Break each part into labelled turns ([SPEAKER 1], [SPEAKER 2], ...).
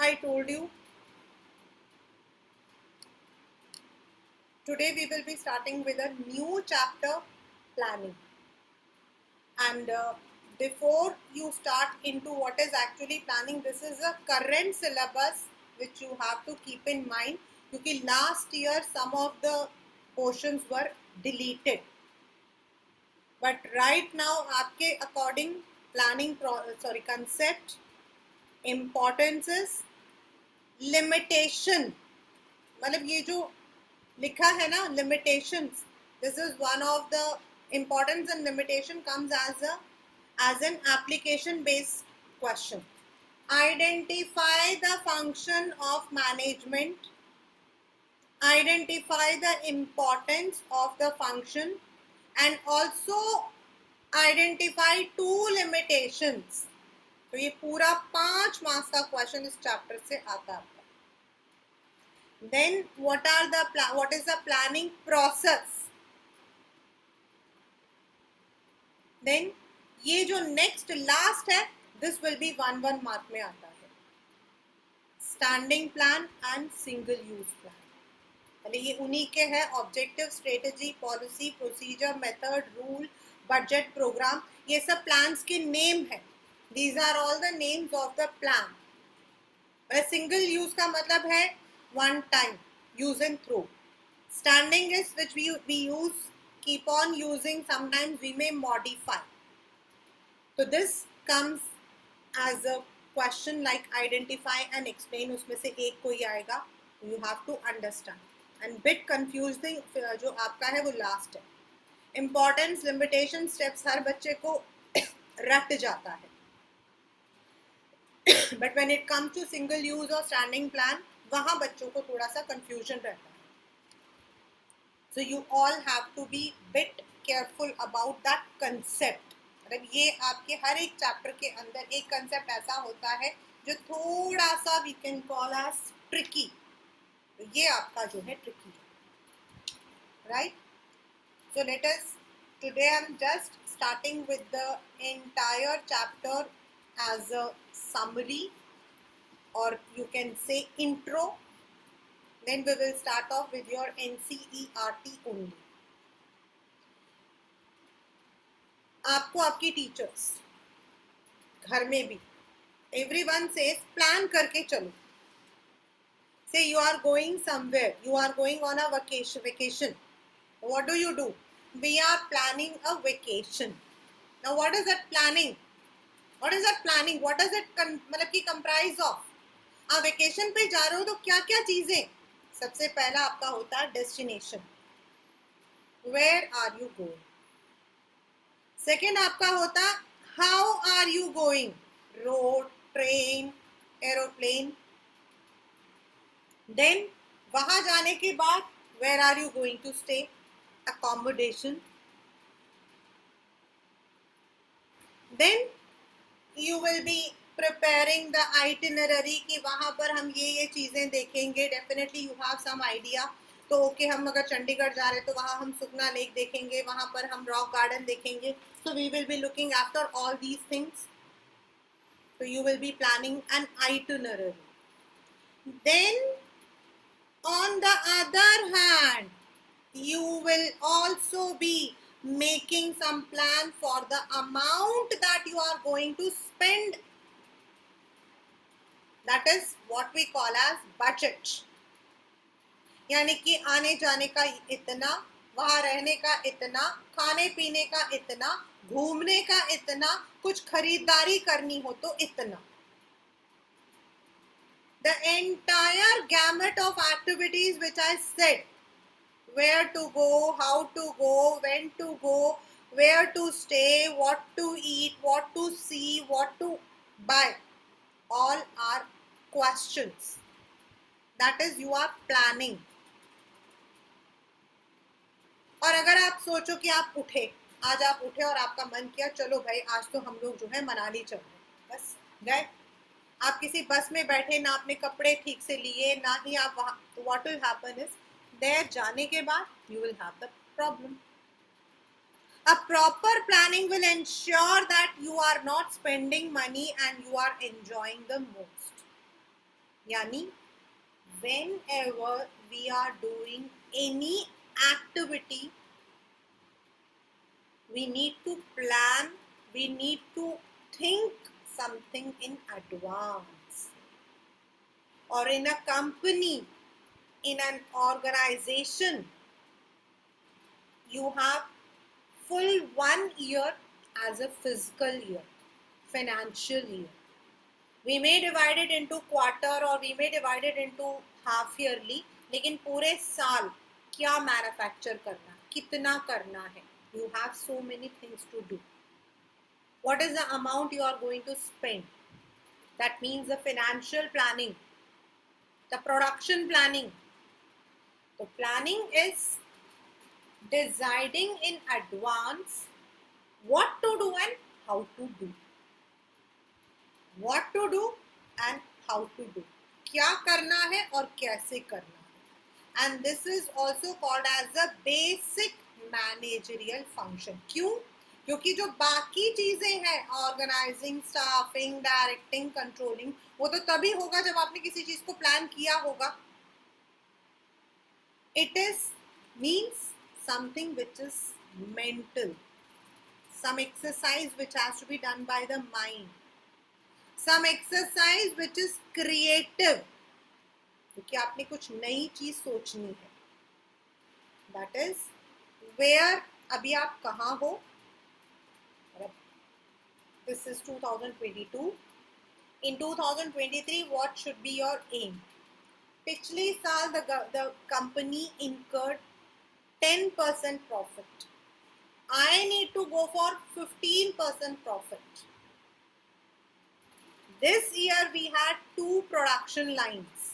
[SPEAKER 1] I told you, today we will be starting with a new chapter, planning. And before you start into what is actually planning, this is a current syllabus which you have to keep in mind. Because last year some of the portions were deleted, but right now आपके according planning concept, importances, limitation, मतलब ये जो लिखा है ना limitations, this is one of the importance, and limitation comes as an application based question. Identify the function of management, identify the importance of the function, and also identify two limitations. तो ये पूरा 5 marks का question इस chapter से आता है. Then what is the planning process? Then ये जो next last है, this will be 1 mark में आता है. Standing plan and single use plan. मतलब ये उन्हीं के है. Objective, strategy, policy, procedure, method, rule, budget, programme, ये सब प्लान्स के नेम है. These are all the names of the plan. Single use का मतलब है one time, use and throw. Standing is which we use, keep on using, sometimes we may modify. So this comes as a question like identify and explain. उसमें से एक कोई आएगा. You have to understand. And bit confusing जो आपका है वो last है. Importance, limitation, steps हर बच्चे को रट जाता है. But when it comes to single use or standing plan, वहाँ बच्चों को थोड़ा सा confusion रहता है. So you all have to be bit careful about that concept. मतलब ये आपके हर एक चैप्टर के अंदर एक कंसेप्ट ऐसा होता है जो थोड़ा सा we can call as tricky. ये आपका जो है tricky है, right? So let us, today I'm just starting with the entire chapter as a summary, or you can say intro. Then we will start off with your NCERT only. आपको आपकी teachers घर में भी everyone says plan करके चलो. Say you are going somewhere, you are going on a vacation. What do? We are planning a vacation. Now what is that planning? What is that planning? What does it मतलब कि comprise of? आप vacation पे जा रहे हो तो क्या क्या चीजें? सबसे पहला आपका होता है destination. Where are you going? Second आपका होता how are you going. Road, train, aeroplane. Then वहां जाने के बाद where are you going to stay, accommodation. Then you will be preparing the itinerary कि वहां पर हम ये चीजें देखेंगे. Definitely you have some idea. तो ओके, हम अगर चंडीगढ़ जा रहे हैं तो वहाँ हम सुखना लेक देखेंगे, वहाँ पर हम रॉक गार्डन देखेंगे. So we will be looking after all these things. So you will be planning an itinerary. Then on the other hand, you will also be making some plan for the amount that you are going to spend. That is what we call as budget. यानी कि आने जाने का इतना, वहां रहने का इतना, खाने पीने का इतना, घूमने का इतना, कुछ खरीदारी करनी हो तो इतना. The entire gamut of activities which I said, where to go, how to go, when to go, where to stay, what to eat, what to see, what to buy, all are questions. That is, you are planning. और अगर आप सोचो कि आप उठे, आज आप उठे और आपका मन किया चलो भाई आज तो हम लोग जो है मनाली चल रहे, बस गए. आप किसी बस में बैठे, ना आपने कपड़े ठीक से लिए, ना ही आप वहाँ, तो what will happen is there जाने के बाद you will have the problem. A proper planning will ensure that you are not spending money and you are enjoying the most. यानी whenever we are doing any activity, we need to plan, we need to think something in advance. Or in a company, in an organization, you have full 1 year as a physical year, financial year. We may divide it into quarter or we may divide it into half yearly, लेकिन पूरे साल क्या manufacture करना है, कितना करना है, you have so many things to do. What is the amount you are going to spend? That means the financial planning, the production planning. The planning is deciding in advance what to do and how to do. What to do and how to do. क्या करना है और कैसे करना है. And this is also called as a basic managerial function. क्यों? क्योंकि जो बाकी चीजें हैं, ऑर्गेनाइजिंग, स्टाफिंग, डायरेक्टिंग, कंट्रोलिंग, वो तो तभी होगा जब आपने किसी चीज को प्लान किया होगा. It is means something which is mental, some exercise which has to be done by the mind, some exercise which is creative, क्योंकि आपने कुछ नई चीज सोचनी है. That is where अभी आप कहाँ हो. This is 2022. In 2023, what should be your aim? पिछले साल the company incurred 10% profit. I need to go for 15% profit. This year we had 2 production lines,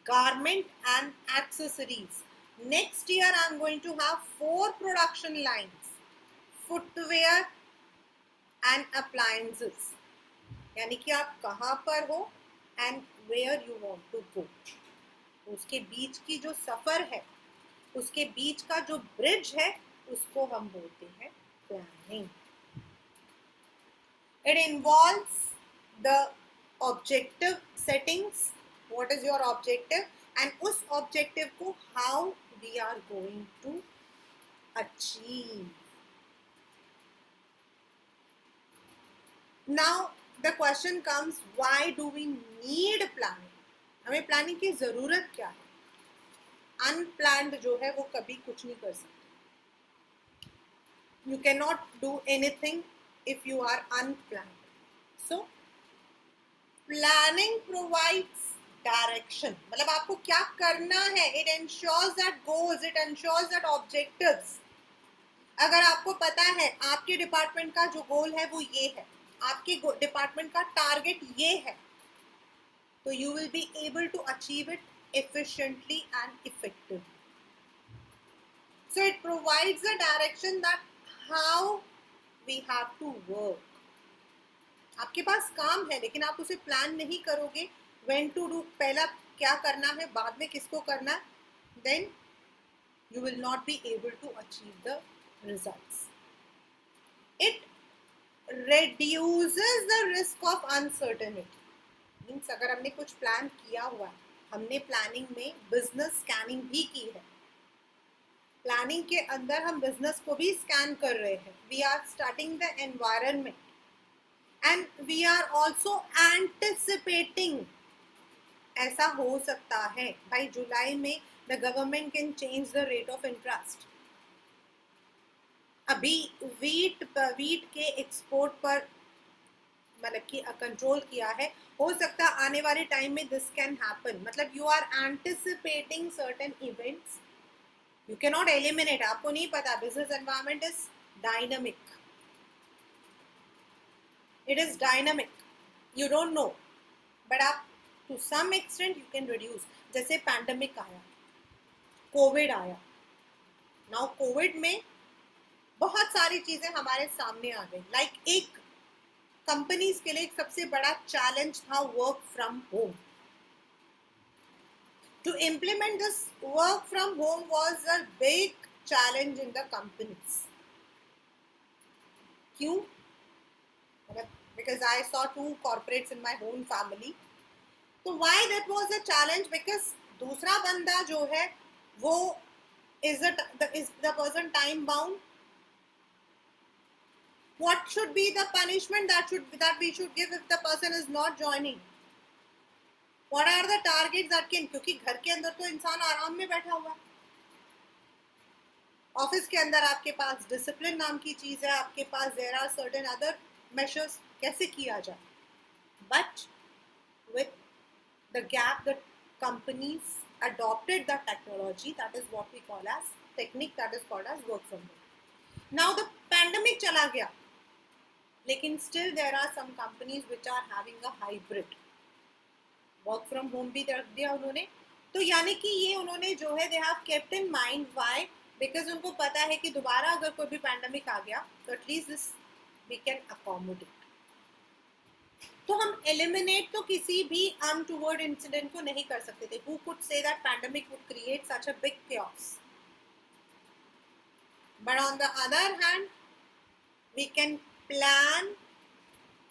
[SPEAKER 1] garment and accessories. Next year I am going to have 4 production lines, footwear and appliances. यानी कि आप कहाँ पर हो and where you want to go. उसके बीच की जो सफर है, उसके बीच का जो ब्रिज है, उसको हम बोलते हैं planning. It involves the objective settings. What is your objective? And उस objective को how we are going to achieve. Now the question comes, why do we need planning? हमें प्लानिंग की जरूरत क्या है? अनप्लान्ड जो है वो कभी कुछ नहीं कर सकते. You cannot do anything if you are unplanned. So planning provides direction. मतलब आपको क्या करना है. It ensures that goals, it ensures that objectives. अगर आपको पता है आपके डिपार्टमेंट का जो गोल है वो ये है, आपके डिपार्टमेंट का टारगेट ये है, तो you will be able to achieve it efficiently and effectively. So it provides a direction that how we have to work. आपके पास काम है लेकिन आप उसे प्लान नहीं करोगे, when to do, पहला क्या करना है, बाद में किसको करना है, then you will not be able to achieve the results. It reduces the risk of uncertainty. Means अगर हमने कुछ प्लान किया हुआ है, हमने प्लानिंग में बिजनेस स्कैनिंग भी की है, प्लानिंग के अंदर हम बिजनेस को भी स्कैन कर रहे हैं. We are starting the environment and we are also anticipating. ऐसा हो सकता है बाई जुलाई में the government can change the rate of interest. अभी वीट के एक्सपोर्ट पर मतलब कि कंट्रोल किया है, हो सकता है आने वाले टाइम में दिस कैन हैपन. मतलब you are anticipating certain events. You can not eliminate. आपको नहीं पता, business environment is dynamic. It is dynamic. You don't know, but आप to some extent you can reduce. जैसे पैंडेमिक आया, Covid आया. Now Covid में बहुत सारी चीजें हमारे सामने आ गई. लाइक एक कंपनीज के लिए एक सबसे बड़ा चैलेंज था work from home. To implement this work from home was a big challenge in the companies. क्यों? Because I saw 2 corporates in my own family. तो why that was a challenge? Because दूसरा बंदा जो है वो is the person time bound? What should be the punishment that we should give if the person is not joining? What are the targets that can, क्योंकि घर के अंदर तो इंसान आराम में बैठा हुआ है, ऑफिस के अंदर आपके पास डिसिप्लिन नाम की चीज है, आपके पास there are certain other measures, कैसे किया जाए? But with the gap, the companies adopted the technology, that is what we call as technique, that is called as work from home. Now the pandemic chala gaya, लेकिन still there are some companies which are having a hybrid work from home भी रख दिया उन्होंने. तो यानी कि ये उन्होंने जो है they have kept in mind, why? Because उनको पता है कि दोबारा अगर कोई भी पैंडमिक आ गया तो at least this we can accommodate. तो हम एलिमिनेट तो किसी भी अनटूवर्ड इंसिडेंट को नहीं कर सकते थे. Who could say that pandemic would create such a big chaos? But on the other hand, we can plan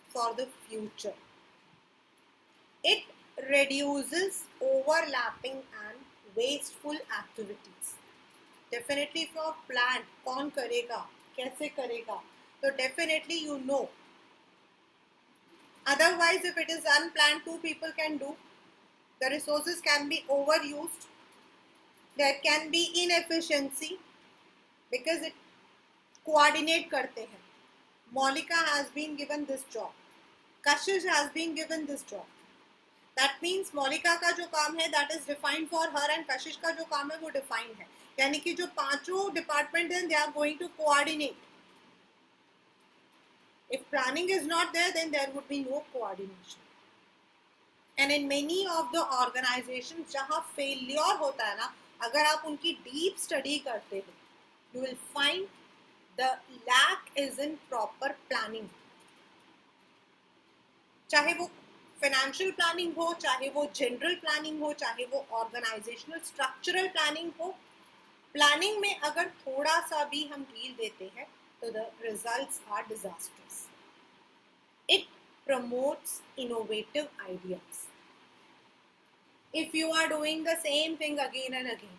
[SPEAKER 1] for the future. It reduces overlapping and wasteful activities. Definitely if you have planned, कौन करेगा, कैसे करेगा, तो definitely you know. Otherwise, if it is unplanned, two people can do. The resources can be overused. There can be inefficiency because it coordinate करते हैं. Monica has been given this job. Kashish has been given this job. That means Monica का जो काम है that is defined for her and Kashish का जो काम है वो defined है. यानी कि जो पांचों डिपार्टमेंट हैं they are going to coordinate. If planning is not there, then there would be no coordination. And in many of the organizations जहाँ failure होता है ना, अगर आप उनकी deep study करते हो, you will find the lack is in proper planning. चाहे वो फाइनेंशियल प्लानिंग हो, चाहे वो जनरल प्लानिंग हो, चाहे वो ऑर्गेनाइजेशनल स्ट्रक्चरल प्लानिंग हो, प्लानिंग में अगर थोड़ा सा भी हम ढील देते हैं तो the results are disasters. It promotes innovative ideas. If you are doing the same thing again and again,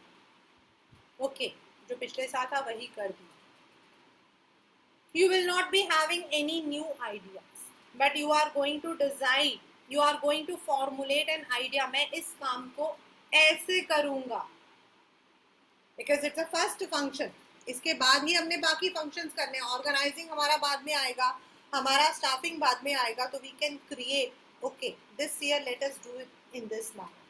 [SPEAKER 1] okay जो पिछले साल था वही कर दिया, you will not be having any new ideas, but you are going to decide, you are going to formulate an idea, मैं इस काम को ऐसे करूँगा, because it's a first function. इसके बाद ही हमने बाकी functions करने हैं. Organizing हमारा बाद में आएगा, हमारा staffing बाद में आएगा, तो we can create, okay, this year let us do it in this manner.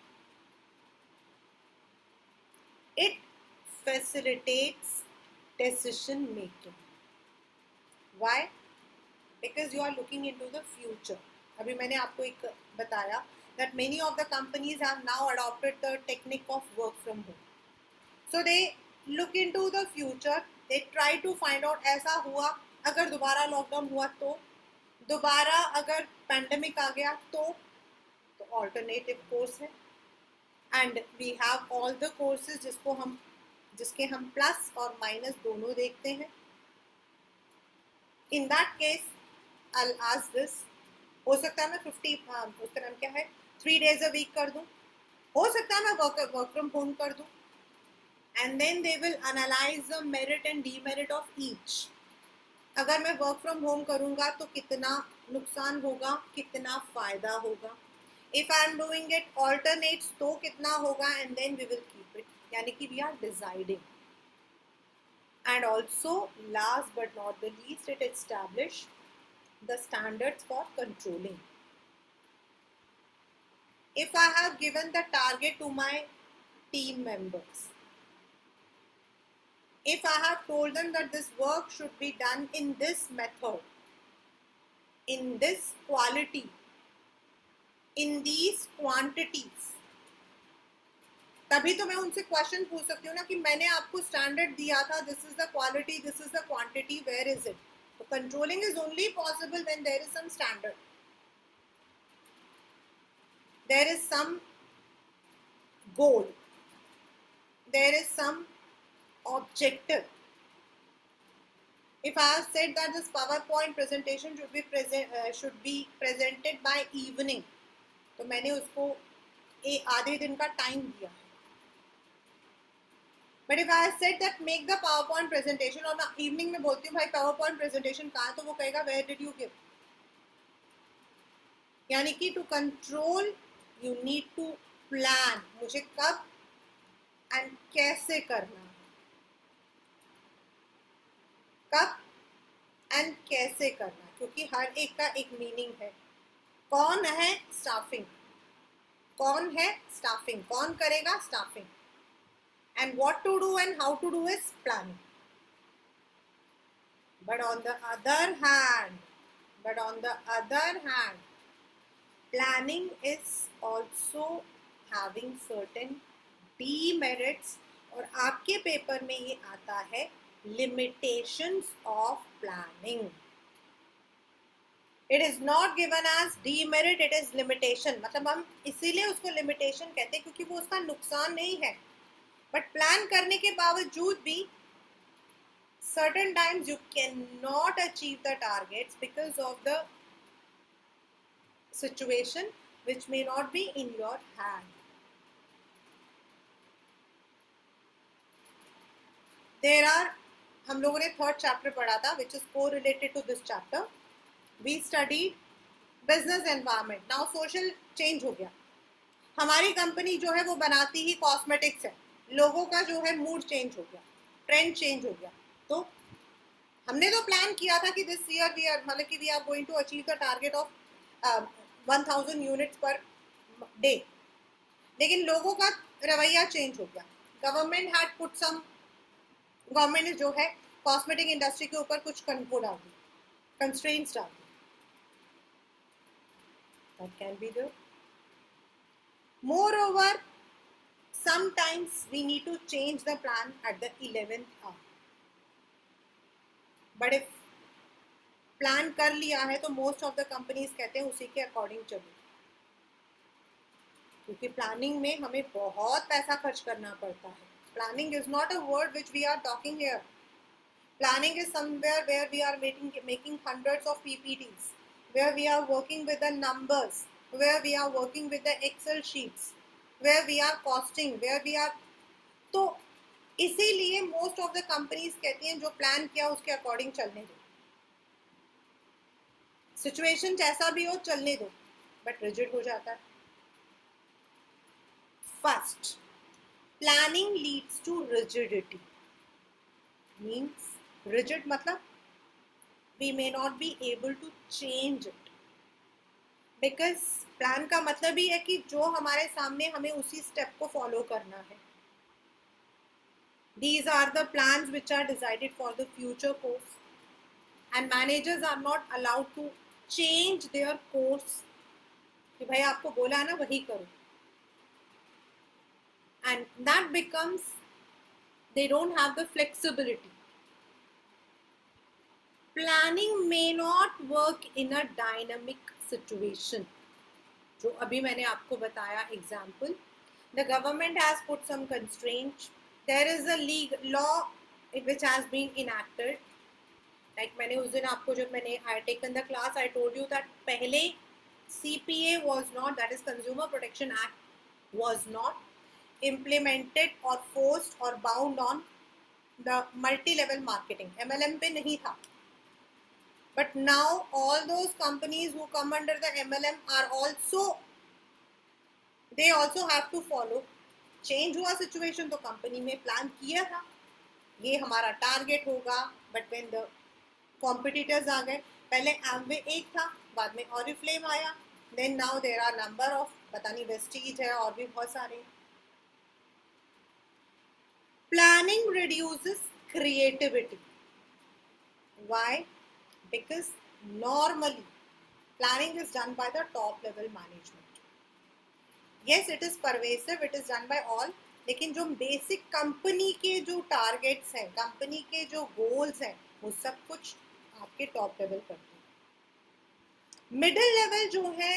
[SPEAKER 1] It facilitates decision making. Why? Because you are looking into the future. अभी मैंने आपको एक बताया that many of the companies have now adopted the technique of work from home. So they look into the future. They try to find out ऐसा हुआ, अगर दोबारा lockdown हुआ तो, दोबारा अगर पैंडेमिक आ गया तो ऑल्टरनेटिव कोर्स है. And we have all the courses जिसके हम प्लस और माइनस दोनों देखते हैं. In that case, I'll ask this. हो सकता है मैं 50 उसका नाम क्या है 3 days a week कर दूं, हो सकता है मैं work from home कर दूं, and then they will analyze the merit and demerit of each. अगर मैं work from home करूँगा तो कितना नुकसान होगा, कितना फायदा होगा. If I am doing it alternates तो कितना होगा, and then we will keep it. यानी कि we are deciding. And also, last but not the least, it established the standards for controlling. If I have given the target to my team members, if I have told them that this work should be done in this method, in this quality, in these quantities, तभी तो मैं उनसे question पूछ सकती हूँ ना कि मैंने आपको स्टैंडर्ड दिया था, this is the quality, this is the quantity, where is it? तो controlling is only possible when there is some standard, there is some goal, there is some objective. If I have said that this PowerPoint presentation should be presented by evening, तो मैंने उसको आधे दिन का time दिया है. But if I said that make the power point presentation, और मैं इवनिंग में बोलती हूँ भाई पावर पॉइंट प्रेजेंटेशन कहाँ है, तो वो कहेगा वेयर डिड यू गिव. यानी कि to control you need to plan, मुझे कब एंड कैसे करना है, कब एंड कैसे करना, क्योंकि हर एक का एक मीनिंग है. कौन है स्टाफिंग, कौन है स्टाफिंग, कौन करेगा staffing, and what to do and how to do is planning. But on the other hand, planning is also having certain demerits, और आपके पेपर में ये आता है limitations of planning. It is not given as demerit, it is limitation. मतलब हम इसीलिए उसको limitation कहते हैं क्योंकि वो उसका नुकसान नहीं है. बट प्लान करने के बावजूद भी certain times you cannot achieve the targets because of the situation which may not be in your hand. There are, हम लोगों ने थर्ड चैप्टर पढ़ा था which is correlated to this chapter. We studied business environment. Now social change हो गया. हमारी company जो है वो बनाती ही कॉस्मेटिक्स है. लोगों का जो है मूड चेंज हो गया, ट्रेंड चेंज हो गया. तो हमने तो प्लान किया था कि दिस ईयर वी आर, मतलब कि we are going to achieve the target of 1000 units per day, लेकिन लोगों का रवैया चेंज हो गया. Government had put some, government ने जो है कॉस्मेटिक इंडस्ट्री के ऊपर कुछ वो डाल दी, कंस्ट्रेंट्स डाल दी. That can be there. Moreover, sometimes we need to change the plan at the 11th hour. But if plan कर लिया है तो मोस्ट ऑफ द कंपनीज कहते हैं उसी के अकॉर्डिंग चलो, क्योंकि प्लानिंग में हमें बहुत पैसा खर्च करना पड़ता है. Planning is not a word which we are talking here. Planning is somewhere where we are making hundreds of PPTs, where we are working with the numbers, where we are working with the Excel sheets, where we are costing, where we are. तो इसीलिए most of the companies कहती हैं जो plan किया उसके according चलने दो, situation जैसा भी हो चलने दो, बट रिजिड हो जाता है. First, planning leads to rigidity. Means rigid मतलब we may not be able to change it, because plan का मतलब ही है कि जो हमारे सामने हमें उसी स्टेप को फॉलो करना है. These are the plans which are decided for the future course, and managers are not allowed to change their course. कि भाई आपको बोला है ना वही करो, and that becomes they don't have the flexibility. Planning may not work in a dynamic situation. जो अभी मैंने आपको बताया example, the government has put some constraint, there is a law which has been enacted. Like मैंने उस दिन आपको जब मैंने I taken the class I told you that पहले CPA was not, that is Consumer Protection Act, was not implemented or forced or bound on the multi-level marketing. MLM पे नहीं था. But now all those companies who come under the MLM are also, they also have to follow. Change हुआ situation तो company में plan किया था ये हमारा टारगेट होगा, बट व्हेन द कॉम्पिटिटर्स आ गए, पहले एमवे एक था, बाद में ऑरिफ्लेम आया, then now there are number of, पता नहीं वेस्टीज है और भी बहुत सारे. Planning reduces creativity. Why? Because normally planning is done by the top level management. Yes, it is pervasive, it is done by all, लेकिन जो बेसिक कंपनी के जो टारगेट्स हैं, कंपनी के जो गोल्स हैं, वो सब कुछ आपके टॉप लेवल करते हैं. मिडिल लेवल जो है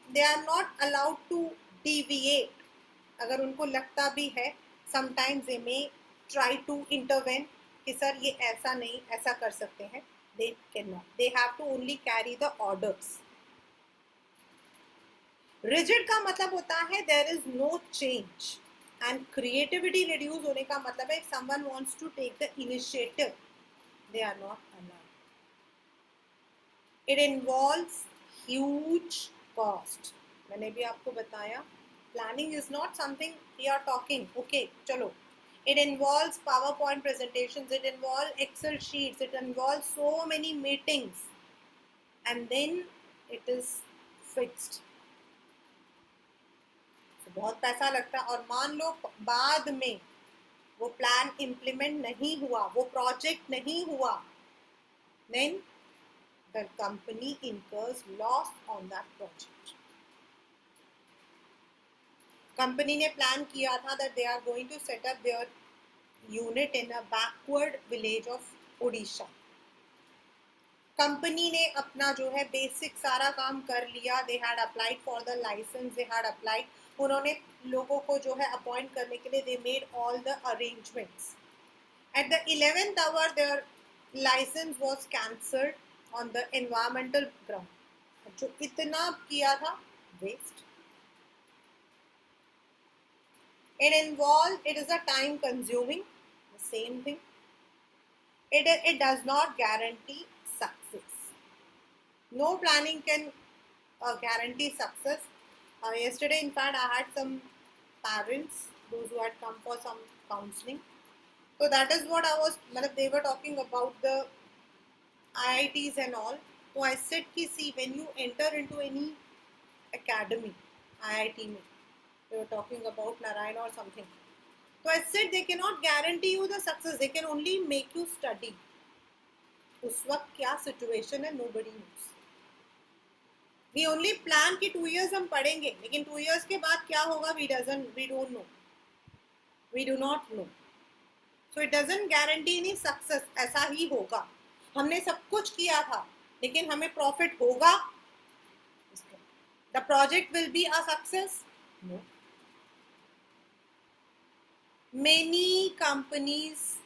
[SPEAKER 1] they are not allowed to deviate. अगर उनको लगता भी है sometimes they may try to intervene कि सर ये ऐसा नहीं, ऐसा कर सकते हैं. They cannot. They have to only carry the orders. Rigid का मतलब होता है there is no change, and creativity reduce होने का मतलब है someone wants to take the initiative, they are not allowed. It involves huge cost. मैंने भी आपको बताया planning is not something we are talking okay चलो. It involves PowerPoint presentations, it involves Excel sheets, it involves so many meetings, and then it is fixed. तो बहुत पैसा लगता है. और मान लो बाद में वो प्लान इम्प्लीमेंट नहीं हुआ, वो प्रोजेक्ट नहीं हुआ, then the company incurs loss on that project. Company ने प्लान किया था that they are going to set up their unit in a backward village of Odisha. Company ने अपना जो है बेसिक सारा काम कर लिया. They had applied for the licence, they had applied, उन्होंने लोगों को जो है अपॉइंट करने के लिए they made all the arrangements. At the 11th hour their license was cancelled on the environmental ground. जो इतना किया था waste. it is a time consuming, the same thing. It does not guarantee success. No planning can guarantee success. Yesterday, in fact, I had some parents, those who had come for some counseling. So that is what I was, they were talking about the IITs and all. So I said, see, when you enter into any academy, IIT, they were talking about Narayana or something. So I said, they cannot guarantee you the success. They can only make you study. उस वक्त क्या situation है nobody knows. We only plan कि 2 years हम पढ़ेंगे, लेकिन 2 years के बाद क्या होगा we don't know. We do not know. So it doesn't guarantee any success. ऐसा ही होगा. हमने सब कुछ किया था, लेकिन हमें profit होगा. The project will be a success? No. Many companies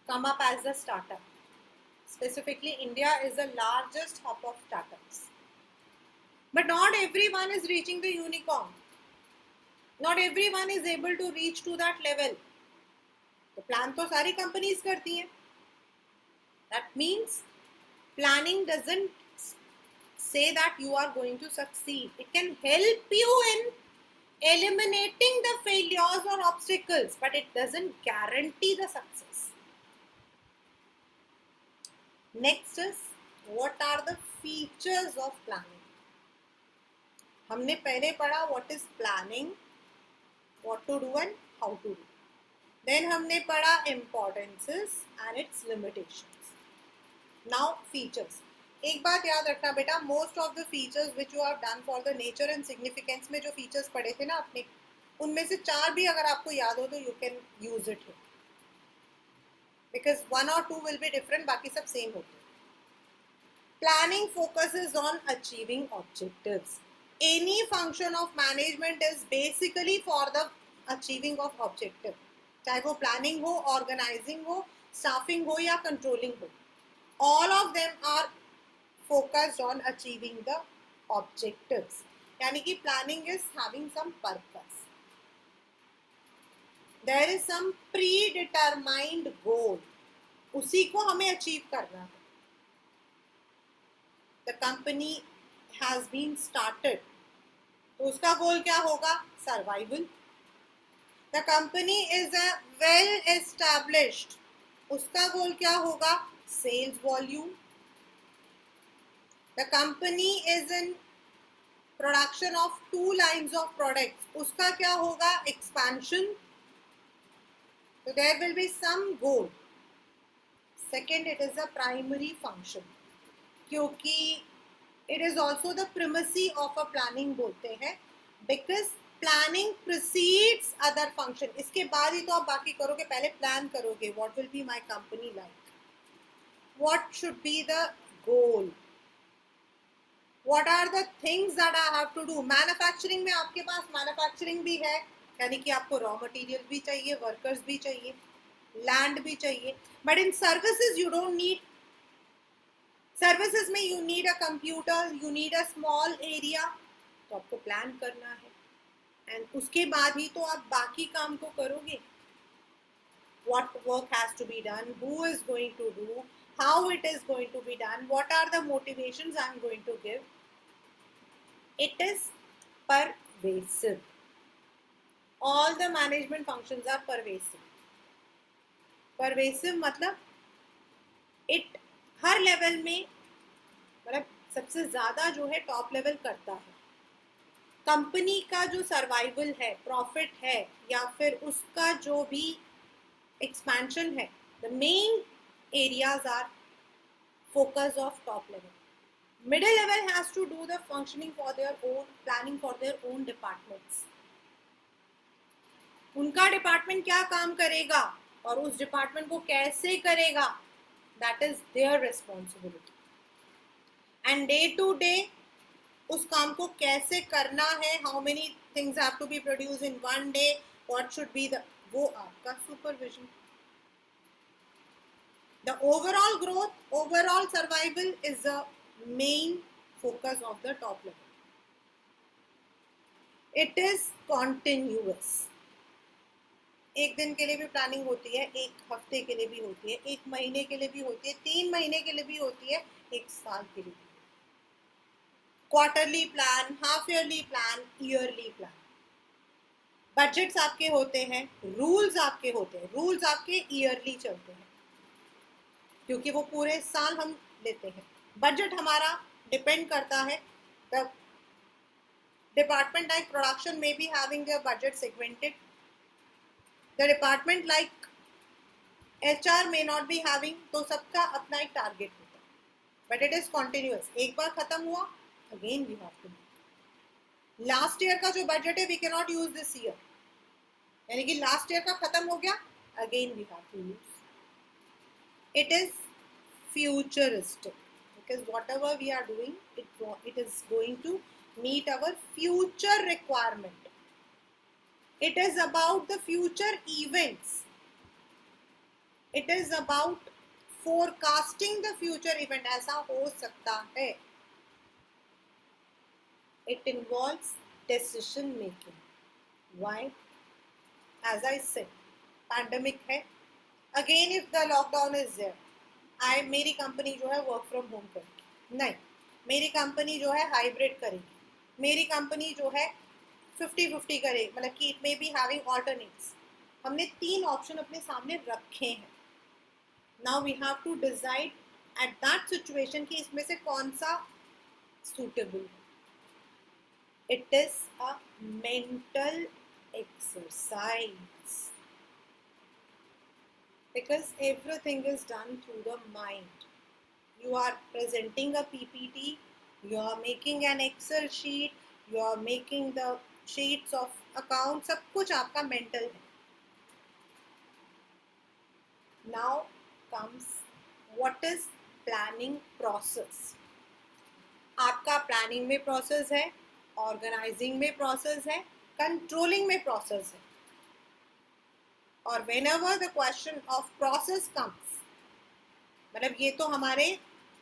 [SPEAKER 1] come up as a startup. Specifically, India is the largest hub of startups. But not everyone is reaching the unicorn. Not everyone is able to reach to that level. तो plan तो सारी companies करती हैं. That means planning doesn't say that you are going to succeed. It can help you in eliminating the failures or obstacles, but it doesn't guarantee the success. Next is, what are the features of planning? हमने पहले पढ़ा what is planning, what to do and how to do. Then हमने पढ़ा importances and its limitations. Now features. एक बात याद रखना बेटा, most of the features which you have done for the nature and significance में जो features पढ़े थे ना आपने, उनमें से 4 भी अगर आपको याद हो तो you can use it here. Because 1 or 2 will be different, बाकी सब same होते हैं. Planning focuses on achieving objectives. Any function of management is basically for the achieving of objective. चाहे वो planning हो, organizing हो, staffing हो या controlling हो, all of them are focused on achieving the objectives. यानी कि planning is having some purpose. There is some predetermined goal. उसी को हमें achieve करना है. The company has been started. तो उसका goal क्या होगा? Survival. The company is a well established. उसका goal क्या होगा? Sales volume. The company is in production of 2 lines of products. उसका क्या होगा? Expansion. So there will be some goal. Second, it is a primary function. क्योंकि it is also the primacy of a planning बोलते हैं, because planning precedes other function. इसके बाद ही तो आप बाकी करोगे, पहले plan करोगे. What will be my company like? What should be the goal? What are the things that I have to do? Manufacturing में आपके पास manufacturing भी है, यानी कि आपको raw material भी चाहिए, workers भी चाहिए, land भी चाहिए. But in services you don't need. Services में you need a computer, you need a small area, तो आपको प्लान करना है, एंड उसके बाद ही तो आप बाकी काम को करोगे. What work has to be done, who is going to do, how it is going to be done, what are the motivations I am going to give. It is pervasive. All the management functions are pervasive. Pervasive मतलब it her level में, मतलब सबसे ज़्यादा जो है top level करता है. Company का जो सर्वाइवल है, प्रॉफिट है, या फिर उसका जो भी expansion है, the main areas are focus of top level. Middle level has to do the functioning for their own, planning for their own departments. उनका डिपार्टमेंट क्या काम करेगा और उस डिपार्टमेंट को कैसे करेगा, that is their responsibility. And day to day उस काम को कैसे करना है, how many things have to be produced in one day, what should be the, वो आपका supervision. The overall growth, overall survival is the main focus of the top level. It is continuous. एक दिन के लिए भी planning होती है, एक हफ्ते के लिए भी होती है, एक महीने के लिए भी होती है, 3 महीने के लिए भी होती है, एक साल के लिए भी. Quarterly plan, half yearly plan, yearly plan. Budgets आपके होते हैं, रूल्स आपके होते हैं. रूल्स आपके ईयरली चलते हैं क्योंकि वो पूरे साल हम लेते हैं. बजट हमारा डिपेंड करता है. द डिपार्टमेंट लाइक प्रोडक्शन में be having their budget segmented. The department like HR may not be having, तो सबका अपना एक टारगेट होता है. But it is continuous. एक बार खत्म हुआ, again we have to. Last year का जो बजट है we can not use this year, यानी कि लास्ट ईयर का खत्म हो गया, again we have to use. It is futuristic because whatever we are doing, it is going to meet our future requirement. It is about the future events. It is about forecasting the future event. ऐसा हो सकता है. It involves decision making. Why? As I said, pandemic है. Again if the lockdown is there, मेरी company जो है work from home करेगी नहीं, मेरी कंपनी जो है हाइब्रिड करेगी, मेरी कंपनी जो है 50-50 करेगी, मतलब कि it may be having alternates. हमने 3 ऑप्शन अपने सामने रखे हैं. Now we have to decide at that situation कि इसमें से कौन सा सूटेबल है. It is a mental exercise. Because everything is done through the mind. You are presenting a PPT, you are making an Excel sheet, you are making the sheets of accounts, सब कुछ आपका mental है. Now comes what is planning process. आपका planning में process है, organizing में process है, controlling में process है. और whenever the question of process comes, मतलब ये तो हमारे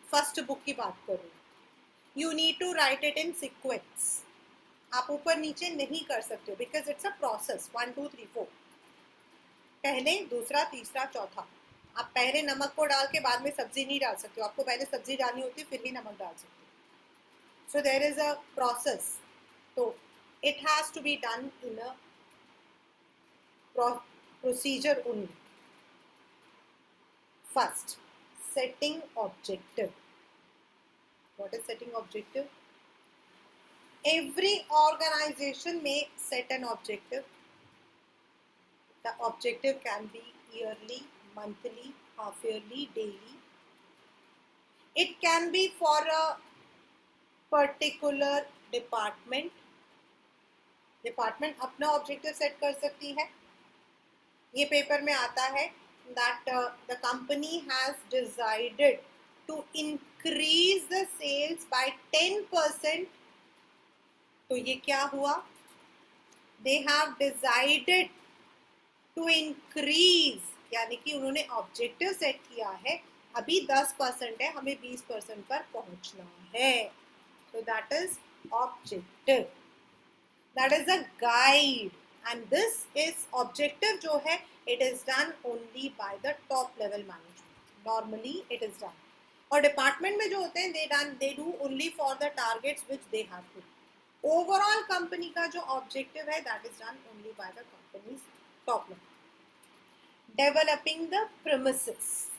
[SPEAKER 1] फर्स्ट बुक की बात कर रही हूँ, you need to write it in sequence. आप ऊपर नीचे नहीं कर सकते हो because it's a process. 1 2 3 4, पहले दूसरा तीसरा चौथा. आप पहले नमक को डाल के बाद में सब्जी नहीं डाल सकते हो, आपको पहले सब्जी डालनी होती है फिर ही नमक डाल सकते हो. So there is a process. So it has to be done in a procedure only. First, setting objective. What is setting objective? Every organization may set an objective. The objective can be yearly, monthly, half yearly, daily. It can be for a particular department. Department अपना objective set कर सकती है. ये paper में आता है that the company has decided to increase the sales by 10%. तो ये क्या हुआ? They have decided to increase, यानी कि उन्होंने ऑब्जेक्टिव सेट किया है, अभी 10% है, हमें 20% पर पहुंचना है. So that is objective. That is a guide, and this is objective जो है, it is done only by the top level management. Normally it is done. और department में जो होते हैं they do only for the targets which they have to. Overall company का जो objective है that is done only by the company's top level. Developing the premises.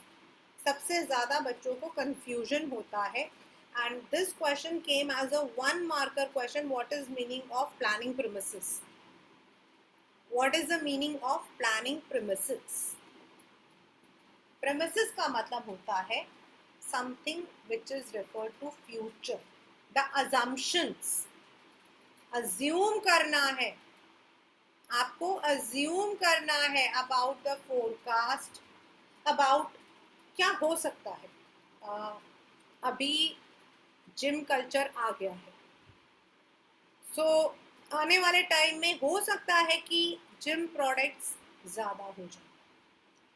[SPEAKER 1] सबसे ज़्यादा बच्चों को confusion होता है, and this question came as a 1 marker question. What is meaning of planning premises? What is the meaning of planning premises? Premises का मतलब होता है something which is referred to future. The assumptions. Assume करना है, आपको assume करना है about the forecast, about क्या हो सकता है. अभी जिम कल्चर आ गया है, सो आने वाले टाइम में हो सकता है कि जिम प्रोडक्ट्स ज़्यादा हो जाए.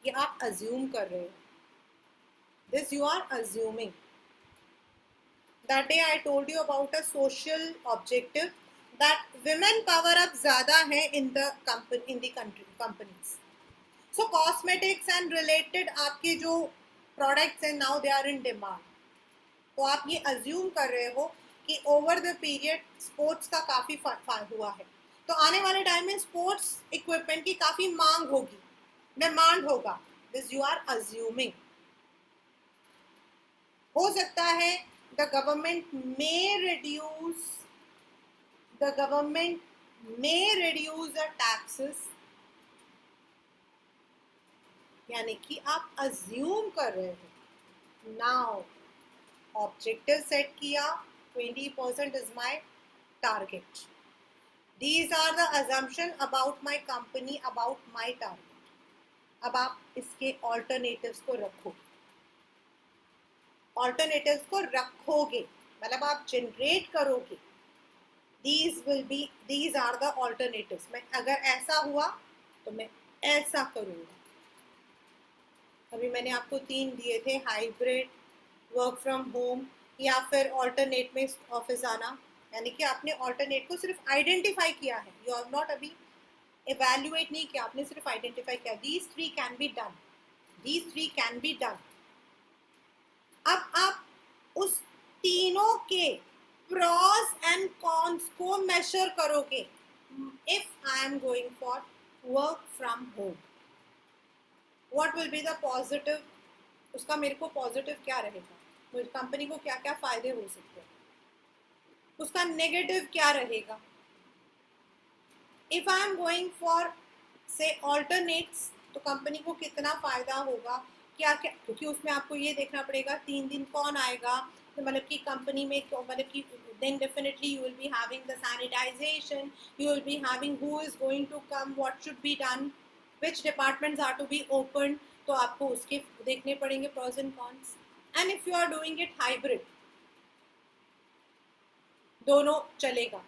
[SPEAKER 1] ये आप अज्यूम कर रहे हो. This you are assuming. That day I told you about a social objective that women power up ज़्यादा है in the companies. So cosmetics and related आपके जो प्रोडक्ट्स हैं now they are in demand. तो आप ये अज्यूम कर रहे हो कि ओवर द पीरियड स्पोर्ट्स का काफ़ी हुआ है, तो आने वाले टाइम में स्पोर्ट्स इक्विपमेंट की काफ़ी मांग होगी, डिमांड होगा. This you are assuming. हो सकता है the government may reduce the taxes, यानी कि आप अज्यूम कर रहे हो. नाउ ऑब्जेक्टिव सेट किया, 20% is my target. These are the assumption about my company, about my target. अब आप इसके alternatives को रखोगे. Alternatives को रखोगे मतलब आप generate करोगे. These are the alternatives. मैं अगर ऐसा हुआ तो मैं ऐसा करूँगा. अभी मैंने आपको 3 दिए थे, हाइब्रिड, वर्क फ्रॉम होम या फिर ऑल्टरनेट में ऑफिस आना. यानी कि आपने ऑल्टरनेट को सिर्फ आइडेंटिफाई किया है, यू हैव नॉट अभी इवैल्यूएट नहीं किया, आपने सिर्फ आइडेंटिफाई किया. These 3 can be done, these 3 can be done. अब आप उस तीनों के प्रॉस एंड कॉन्स को मेजर करोगे. If I am going for work from home, what will be the positive, उसका मेरे को पॉजिटिव क्या रहेगा, मुझे कंपनी को क्या क्या फायदे हो सकते हैं, उसका नेगेटिव क्या रहेगा. If I am going for से ऑल्टरनेट्स, तो कंपनी को कितना फायदा होगा, क्या क्या, क्योंकि उसमें आपको ये देखना पड़ेगा 3 दिन कौन आएगा, तो मतलब कि कंपनी में मतलब कि then definitely you will be having the sanitization, you will be having who is going to come, what should be done, which departments are to be opened. तो आपको उसके देखने पड़ेंगे pros and cons. And if you are doing it hybrid, दोनों चलेगा,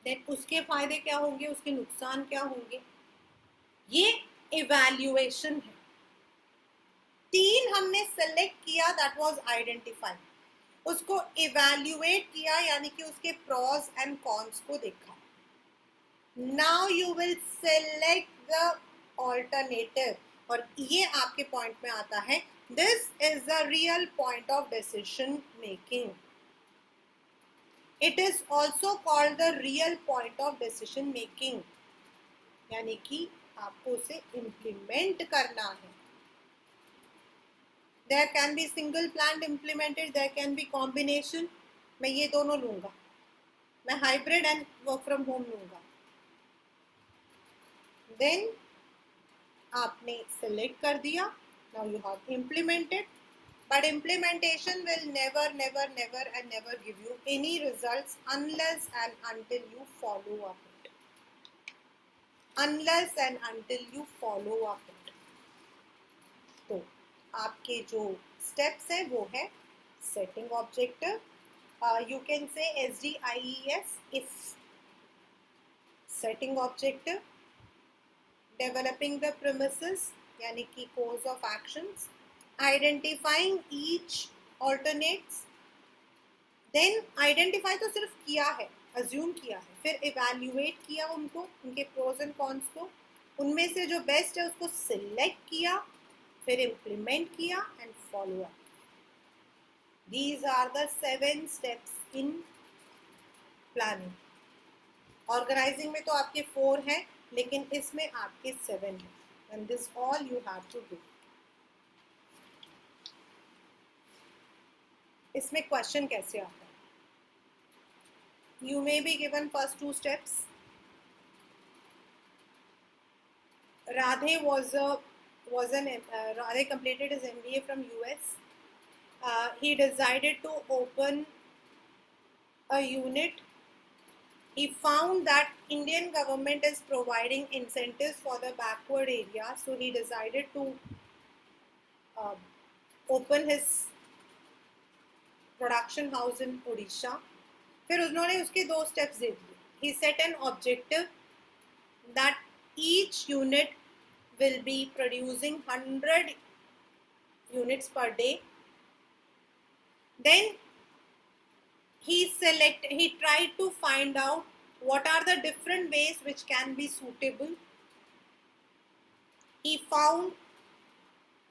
[SPEAKER 1] then उसके फायदे क्या होंगे, उसके नुकसान क्या होंगे. ये इवैल्यूएशन है. 3 हमने सेलेक्ट किया, दैट वाज आइडेंटिफाई, उसको इवैल्यूएट किया यानी कि उसके प्रॉस एंड कॉन्स को देखा. Now you will select the alternative. और ये आपके पॉइंट में आता है, this is the real point of decision making. It is also called the real point of decision making, यानी कि आपको उसे इम्प्लीमेंट करना है. There can be single plant implemented, there can be combination. मैं ये दोनों लूँगा, मैं hybrid and work from home लूँगा. Then आपने select कर दिया, now you have implemented, but implementation will never and never give you any results unless and until you follow up it. Unless and until you follow up it. तो आपके जो steps है वो है setting objective, you can say SDIES, if setting objective, developing the premises यानी कि course of actions, identifying each alternates, then identify तो सिर्फ किया है, अज्यूम किया है, फिर इवैल्यूएट किया उनको, उनके प्रोज एंड कॉन्स को, उनमें से जो बेस्ट है उसको सिलेक्ट किया, फिर इम्प्लीमेंट किया and follow up. These are the 7 steps in planning. Organising में तो आपके 4 हैं, लेकिन इसमें आपके 7 हैं. And this all you have to do. इसमें क्वेश्चन कैसे आता है? You may be given first 2 steps. Radhe Radhe completed his MBA from US. He decided to open a unit. He found that Indian government is providing incentives for the backward area, so he decided to open his production house in Odisha. फिर उन्होंने उसके 2 steps दे दिए. He set an objective that each unit will be producing 100 units per day. Then he tried to find out what are the different ways which can be suitable. He found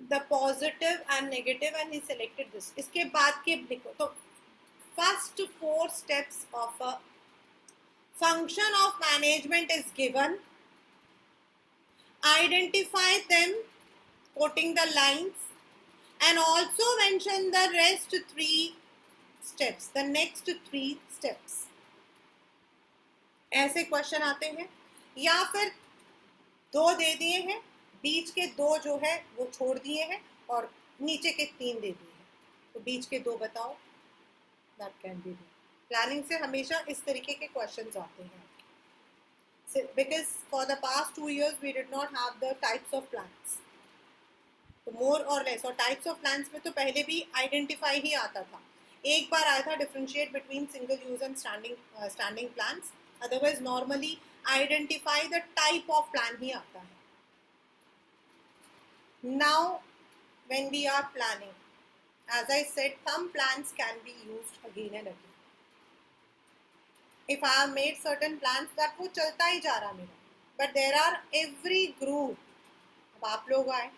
[SPEAKER 1] the positive and negative and he selected this. इसके बाद के लिखो. तो first 4 steps of a function of management is given. Identify them, quoting the lines, and also mention the rest 3 steps, the next 3 steps. ऐसे question आते हैं. या फिर 2 दे दिए हैं, बीच के 2 जो है वो छोड़ दिए हैं और नीचे के 3 दे दिए हैं, तो बीच के 2 बताओ. That can be done. Planning से हमेशा इस तरीके के क्वेश्चंस आते हैं, because for the past 2 years we did not have the types of plans. तो मोर और लेस, और टाइप्स ऑफ प्लान्स में तो पहले भी आइडेंटिफाई ही आता था. एक बार आया था differentiate between single use and standing plans. Otherwise normally identify the type of plan ही आता है. Now when we are planning, as I said, some plans can be used again and again. If I have made certain plans that वो चलता ही जा रहा मेरा, but there are every group. अब आप लोग आए,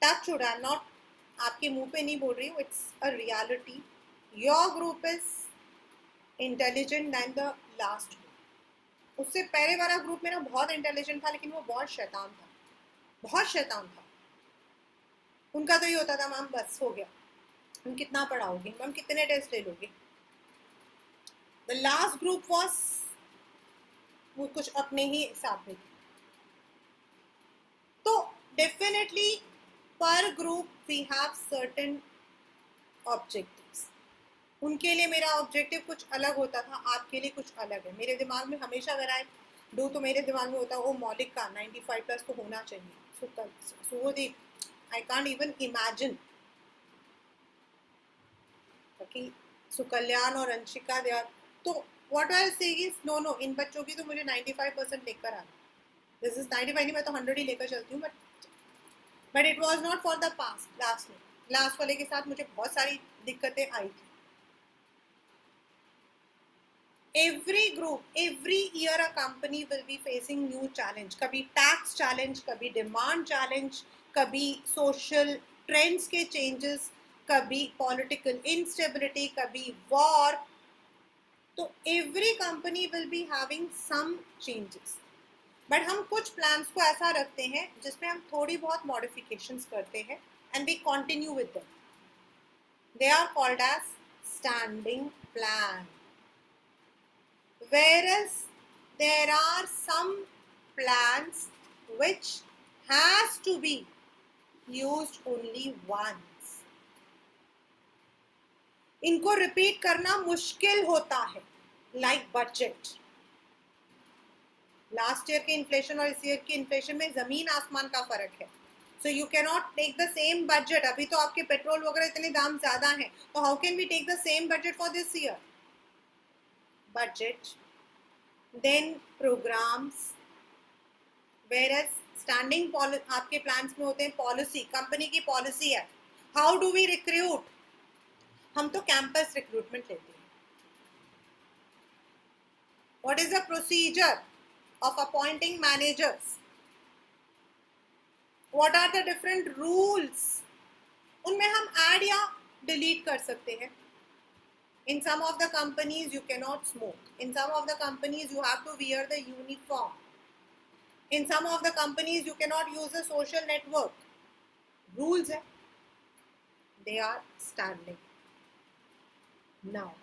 [SPEAKER 1] touchwood, I'm not आपके मुंह पे नहीं बोल रही हूँ, it's a reality. Your group is intelligent than the last group. उससे पहले वाला ग्रुप मेरा बहुत इंटेलिजेंट था, लेकिन वो बहुत शैतान था, बहुत शैतान था. उनका तो ये होता था, मैम बस हो गया, तुम कितना पढ़ाओगे, मैम कितने टेस्ट ले लोगे. The last group was वो कुछ अपने ही हिसाब में थी. तो डेफिनेटली पर group we have certain objectives. उनके लिए मेरा ऑब्जेक्टिव कुछ अलग होता था, आपके लिए कुछ अलग है. मेरे दिमाग में हमेशा अगर आए डू, तो मेरे दिमाग में होता है वो मौलिक का 95+ तो होना चाहिए. सुवोदीप, आई कांट इवन इमेजिन कि सुकल्याण और अंशिका दे आर. तो व्हाट आई से इज नो, इन बच्चों की तो मुझे 95% लेकर आना. दिस इज 95 नहीं, मैं तो 100 ही लेकर चलती हूँ. But it was not for the past. Last वाले के साथ मुझे बहुत सारी दिक्कतें आई थी. Every group, every year a company will be facing new challenge. कभी टैक्स चैलेंज, कभी डिमांड चैलेंज, कभी सोशल ट्रेंड्स के चेंजेस, कभी पॉलिटिकल इंस्टेबिलिटी, कभी वॉर. तो every company will be having some changes. But हम कुछ प्लान्स को ऐसा रखते हैं जिसमें हम थोड़ी बहुत मॉडिफिकेशंस करते हैं and we continue with them. They are called as standing plan. Whereas there are some plans which has to be used only once. इनको रिपीट करना मुश्किल होता है, like budget. लास्ट ईयर के इन्फ्लेशन और इस ईयर के इन्फ्लेशन में जमीन आसमान का फर्क है. So you can not take the same budget. अभी तो आपके पेट्रोल वगैरह इतने दाम ज्यादा हैं, तो how can we take the same budget for this year? Budget, then programmes. Whereas standing आपके प्लान्स में होते हैं पॉलिसी. कंपनी की पॉलिसी है, हाउ डू वी रिक्रूट, हम तो कैंपस रिक्रूटमेंट लेते हैं. What is the procedure of appointing managers? What are the different rules? उनमें हम ऐड या डिलीट कर सकते हैं. In some of the companies you cannot smoke. In some of the companies you have to wear the uniform. In some of the companies you cannot use a social network. Rules है. They are standing. Now,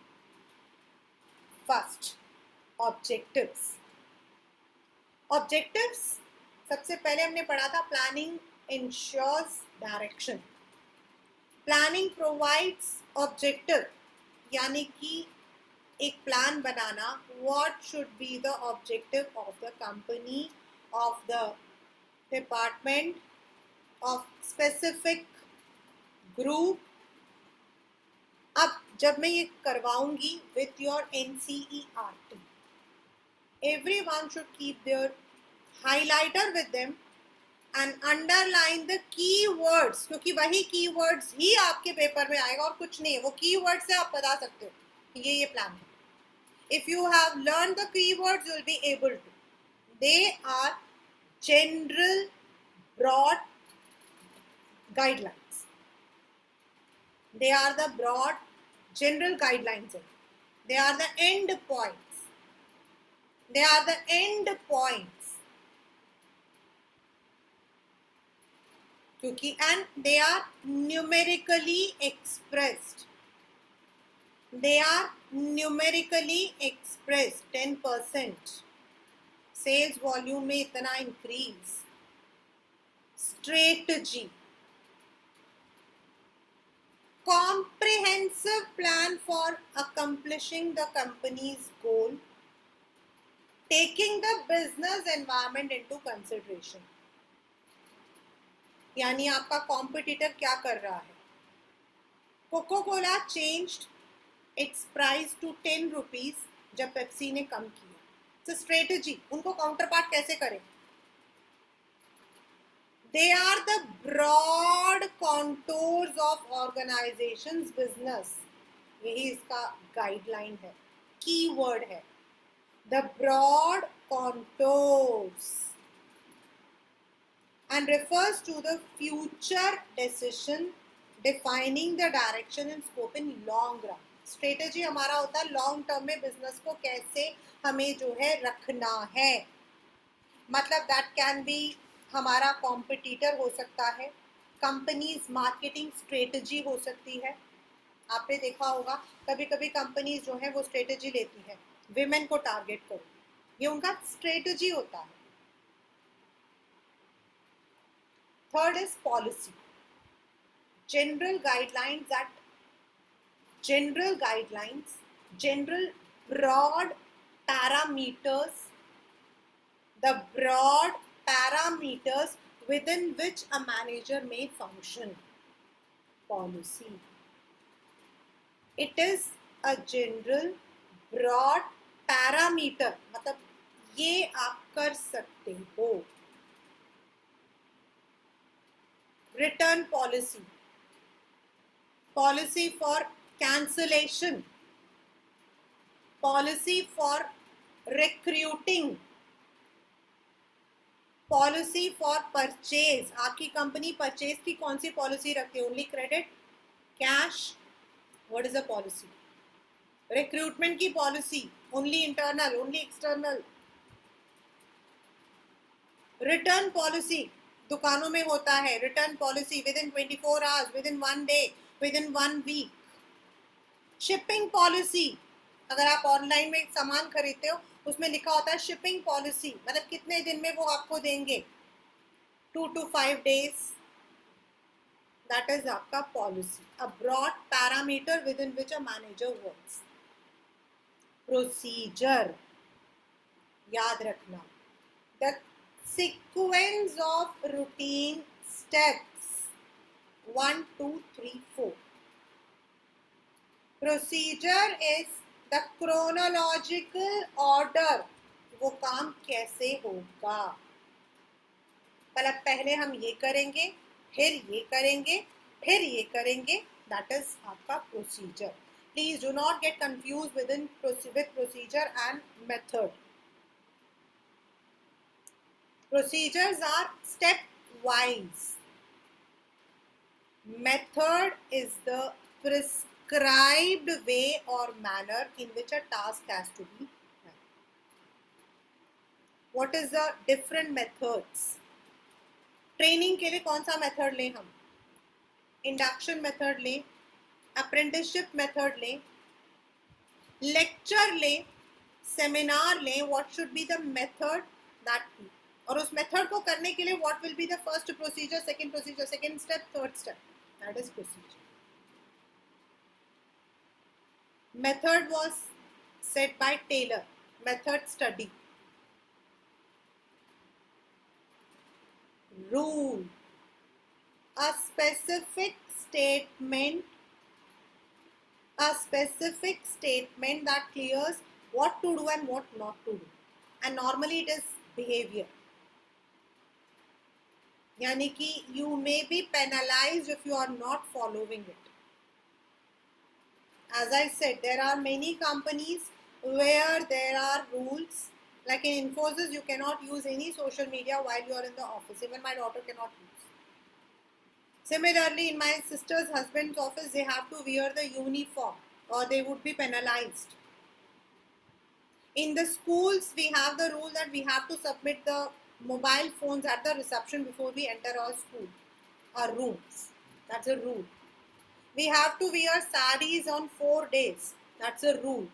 [SPEAKER 1] first, objectives. Objectives सबसे पहले हमने पढ़ा था planning ensures direction. Planning provides objective, यानी कि एक plan banana, what should be the objective of the company, of the department, of specific group. अब जब मैं ये करवाऊंगी with your NCERT, everyone should keep their highlighter with them and underline the keywords, क्योंकि वही keywords ही आपके paper में आएगा और कुछ नहीं है. वो keywords से आप बता सकते हो कि ये प्लान है. If you have learned the keywords, you will be able to. They are general, broad guidelines. They are the broad, general guidelines. They are the end points. They are the end points. क्योंकि and they are numerically expressed. They are numerically expressed. 10%. Sales volume में इतना increase. Strategy. Comprehensive plan for accomplishing the company's goal, taking the business environment into consideration. यानी आपका competitor क्या कर रहा है. Coca Cola changed its price to 10 rupees जब Pepsi ने कम किया. So strategy, उनको काउंटर पार्ट कैसे करें. They are the broad contours of organization's business. यही इसका guideline है, keyword है. The broad contours and refers to the future decision defining the direction and scope in long run. Strategy हमारा होता है long term में business को कैसे हमें जो है रखना है. मतलब that can be हमारा कॉम्पिटिटर हो सकता है, कंपनीज मार्केटिंग स्ट्रेटजी हो सकती है. आपने देखा होगा कभी कभी कंपनीज जो है वो स्ट्रेटजी लेती है विमेन को टारगेट करो, ये उनका स्ट्रेटजी होता है. Third is policy. General guidelines, general broad parameters, the broad parameters within which a manager may function. Policy. It is a general broad parameter, मतलब ये आप कर सकते हो. Return policy. Policy for cancellation. Policy for recruiting. Policy for purchase. आपकी company purchase की कौन सी पॉलिसी रखती है. Only credit, cash. What is the policy. Recruitment की policy only internal, only external. Return policy दुकानों में होता है. Return policy within 24 hours, within 1 day, within 1 week. Shipping policy, अगर आप ऑनलाइन में सामान खरीदते हो उसमें लिखा होता है शिपिंग पॉलिसी, मतलब कितने दिन में वो आपको देंगे. 2 to 5 days. दैट इज आपका policy. A broad parameter within which a manager works. Procedure याद रखना. The sequence of routine steps 1 2 3 4. Procedure is the chronological order. वो काम कैसे होगा. मतलब पहले हम ये करेंगे, फिर ये करेंगे, फिर ये करेंगे, that is आपका procedure. Please do not get confused with procedure and method. Procedures are step-wise. Method is the prescribed way or manner in which a task has to be done. What is the different methods? Training के लिए कौन सा method लें हम? Induction method लें, apprenticeship method लें, lecture लें, seminar लें? What should be the method that be? और उस मेथड को करने के लिए what will be the first procedure, second step, third step? That is procedure. Method was said by Taylor. Method study. Rule. A specific statement that clears what to do and what not to do. And normally it is behavior. यानी कि you may be penalized if you are not following it. As I said, there are many companies where there are rules. Like in Infosys, you cannot use any social media while you are in the office. Even my daughter cannot use. Similarly, in my sister's husband's office, they have to wear the uniform or they would be penalized. In the schools, we have the rule that we have to submit the mobile phones at the reception before we enter our school, our rooms. That's a rule. We have to wear sarees on 4 days. That's a rule.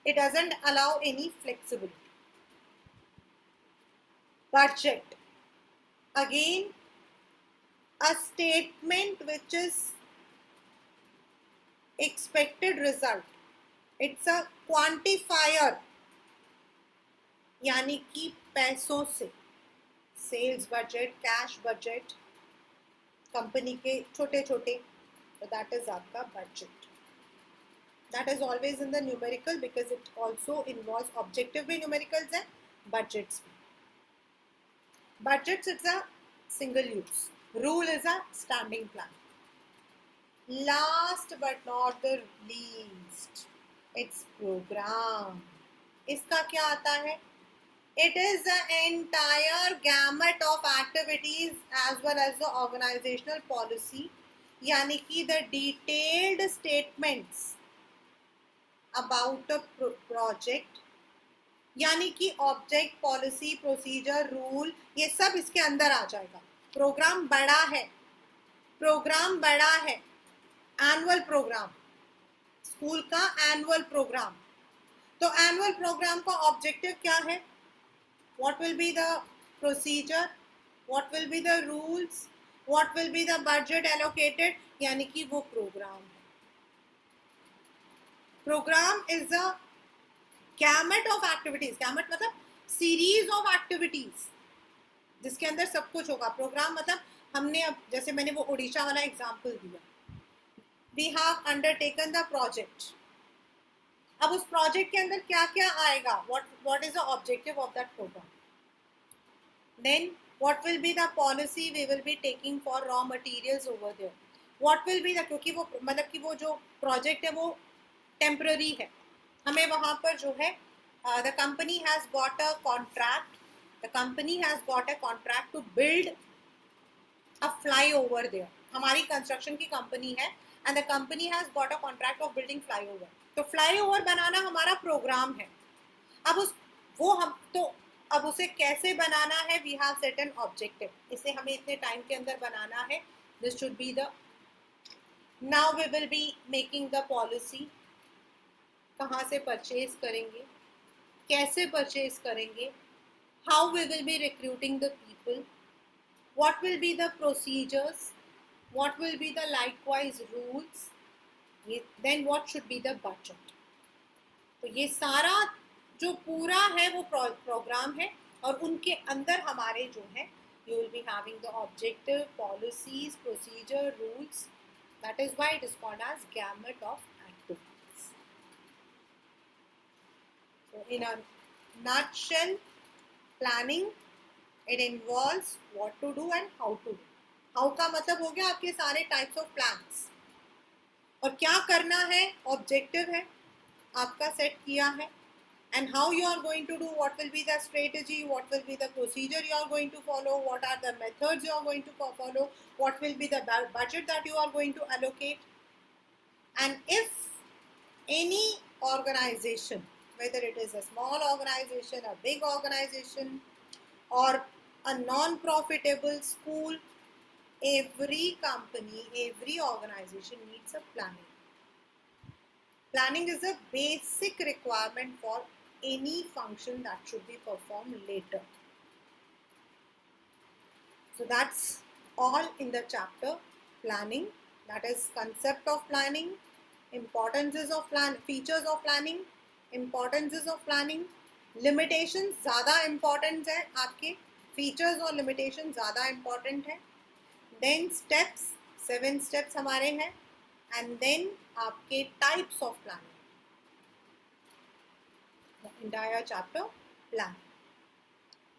[SPEAKER 1] It doesn't allow any flexibility. Budget. Again, a statement which is expected result. It's a quantifier. यानी कि पैसों से, sales budget, cash budget, company के छोटे छोटे, so that is आपका budget. That is always in the numerical because it also involves objective भी numericals and budgets भी. Budgets, it's a single use. Rule is a standing plan. Last but not the least, it's program. इसका क्या आता है? It is the entire gamut of activities as well as the organizational policy, यानी कि the detailed statements about a project, यानी कि object, policy, procedure, rule, ये सब इसके अंदर आ जाएगा. प्रोग्राम बड़ा है, एनुअल प्रोग्राम, स्कूल का एनुअल प्रोग्राम. तो एनुअल प्रोग्राम का ऑब्जेक्टिव क्या है? What will be the procedure, what will be the rules, what will be the budget allocated, यानी कि वो प्रोग्राम है. Programme is a gamut of activities. gamut मतलब series of activities जिसके अंदर सब कुछ होगा. प्रोग्राम मतलब हमने अब जैसे मैंने वो उड़ीसा वाला एग्जाम्पल दिया, we have undertaken the project. अब उस प्रोजेक्ट के अंदर क्या क्या आएगा? what is the objective of that program? Then what will be the policy we will be taking for raw materials over there? what will be the, क्योंकि वो मतलब कि वो जो प्रोजेक्ट है वो टेम्पररी है, हमें वहाँ पर जो है the company has got a contract to build a flyover there. हमारी कंस्ट्रक्शन की कंपनी है and the company has got a contract of building flyover. तो फ्लाईओवर बनाना हमारा प्रोग्राम है. अब उसे कैसे बनाना है? we have certain objective. इसे हमें इतने टाइम के अंदर बनाना है. This should be the, now we will be making the policy. कहाँ से परचेज करेंगे, कैसे परचेज करेंगे, how we will be recruiting the people, what will be the procedures, what will be the likewise rules, then what should be the budget. तो ये सारा जो पूरा है वो प्रोग्राम है और उनके अंदर हमारे जो है you will be having the objective, policies, procedure, rules. That is why it is called as gamut of activities. In a nutshell, planning, it involves what to do and how to do. How का मतलब हो गया आपके सारे types of plans, और क्या करना है ऑब्जेक्टिव है आपका सेट किया है, and how you are going to do, what will be the strategy, what will be the procedure you are going to follow, what are the methods you are going to follow, what will be the budget that you are going to allocate. And if any organization, whether it is a small organization, a big organization, or a non-profitable school, every company, every organization needs a planning. Planning is a basic requirement for any function that should be performed later. So that's all in the chapter planning. That is concept of planning, importances of features of planning, importances of planning, limitations ज़्यादा important है आपके, features और limitations ज़्यादा important है. Then steps, 7 steps हमारे हैं, and then आपके types of planning. The entire chapter plan.